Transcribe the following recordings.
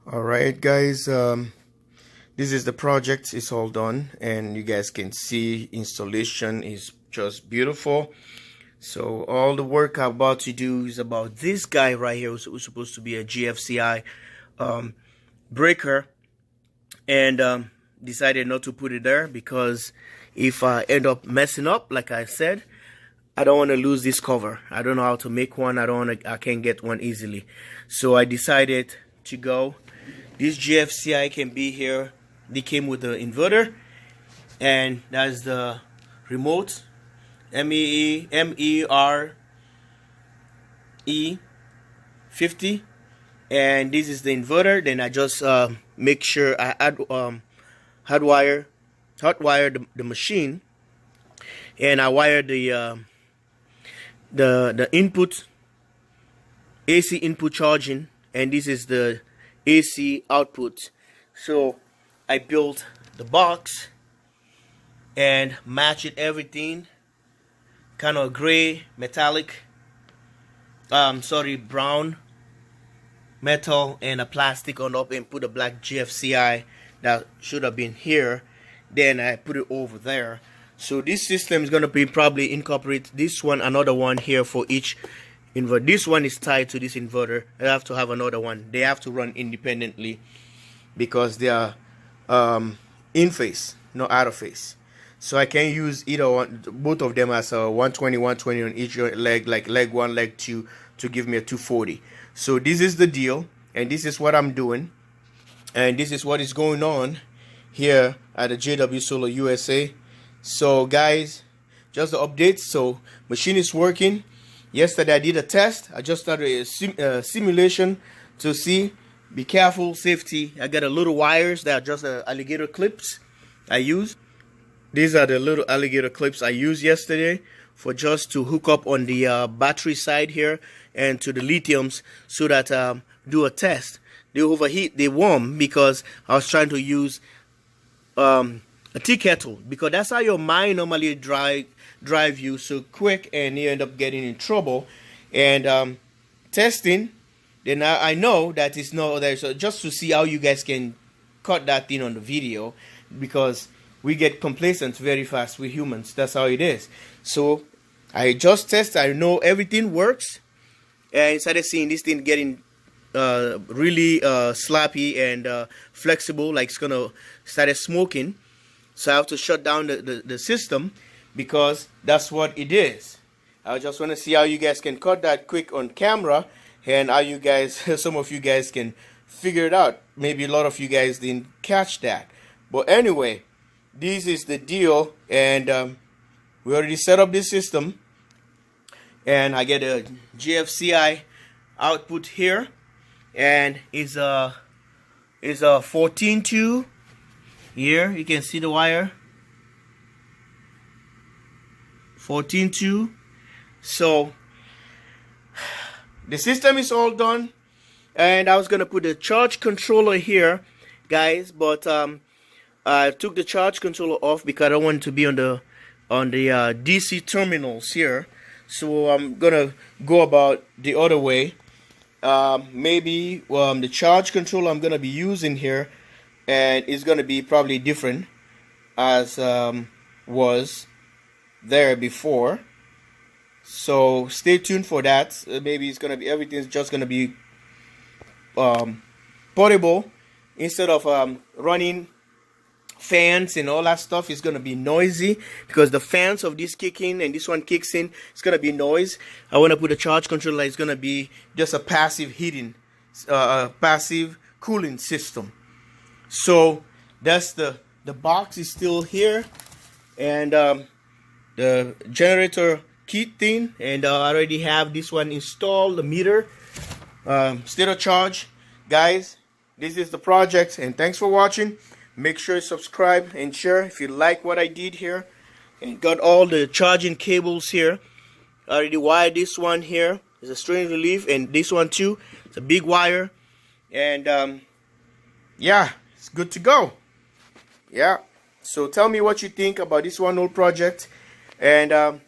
Alright guys, this is the project. It's all done and you guys can see installation is just beautiful. So all the work I'm about to do is about this guy right here, who's supposed to be a GFCI breaker, and decided not to put it there because if I end up messing up, like I said, I don't want to lose this cover. I don't know how to make one. I can't get one easily. So I decided to go. This GFCI can be here. They came with the inverter, and that's the remote, MERE 50, and this is the inverter. Then I just make sure I add hotwire the machine, and I wire the input, AC input charging, and this is the AC output. So I built the box and matched everything, kind of gray metallic, brown metal and a plastic on up, and put a black GFCI that should have been here. Then I put it over there. So this system is going to be probably incorporate this one, another one here for each inverter. This one is tied to this inverter. I have to have another one. They have to run independently because they are in phase, not out of phase. So I can use either one, both of them as a 120 on each leg, like leg 1, leg 2, to give me a 240. So this is the deal, and this is what I'm doing, and this is what is going on here at the JW Solar USA. So guys, just the updates. So machine is working. Yesterday I did a test. I just started a simulation to see. Be careful, safety. I got a little wires that are just alligator clips I use. These are the little alligator clips I used yesterday for just to hook up on the battery side here and to the lithiums, so that do a test. They overheat, they warm, because I was trying to use a tea kettle, because that's how your mind normally drive you so quick, and you end up getting in trouble. And testing, then I know that it's not there. So just to see how you guys can cut that thing on the video, because we get complacent very fast with humans. That's how it is. So I just test. I know everything works, and I started seeing this thing getting really slappy and flexible, like it's gonna started smoking. So I have to shut down the system, because that's what it is. I just want to see how you guys can cut that quick on camera, and how you guys, some of you guys can figure it out. Maybe a lot of you guys didn't catch that. But anyway, this is the deal, and we already set up this system, and I get a GFCI output here, and it's a 14.2 here. You can see the wire, 14.2. So the system is all done, and I was gonna put the charge controller here, guys, but I took the charge controller off because I don't want it to be on the DC terminals here. So I'm gonna go about the other way. Maybe the charge controller I'm gonna be using here, and it's gonna be probably different as was there before. So stay tuned for that. Maybe it's gonna be, everything's just gonna be portable. Instead of running fans and all that stuff, is gonna be noisy, because the fans of this kick in and this one kicks in, it's gonna be noise. I want to put a charge controller. It's gonna be just a passive heating, passive cooling system. So that's the box is still here, and the generator kit thing, and I already have this one installed, the meter, state of charge. Guys, this is the project, and thanks for watching. Make sure you subscribe and share if you like what I did here. And got all the charging cables here. I already wired this one here. There's a strain relief, and this one too. It's a big wire, and yeah, it's good to go. Yeah, so tell me what you think about this one whole project. And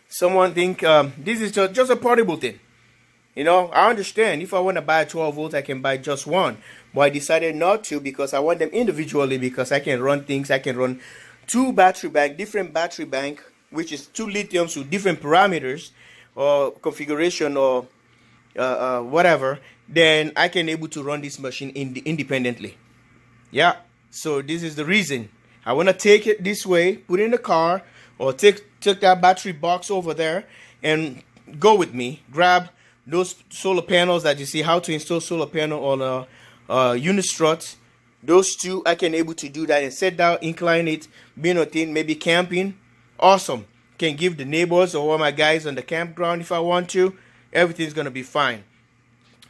someone think this is just a portable thing. You know, I understand if I want to buy a 12 volt, I can buy just one, but I decided not to because I want them individually, because I can run things. I can run two battery bank, different battery bank, which is two lithiums with different parameters or configuration or whatever. Then I can able to run this machine independently. Yeah, so this is the reason I want to take it this way, put it in the car, or take that battery box over there and go with me, grab those solar panels that you see, how to install solar panel on a unit strut. Those two, I can able to do that and set down, incline it, being a thing, maybe camping. Awesome. Can give the neighbors or all my guys on the campground if I want to. Everything's gonna be fine.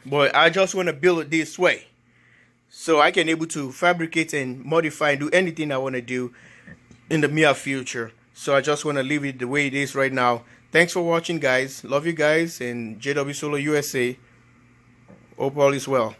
But I just want to build it this way, so I can able to fabricate and modify and do anything I want to do in the near future. So I just want to leave it the way it is right now. Thanks for watching, guys. Love you guys, and JW Solar USA. Hope all is well.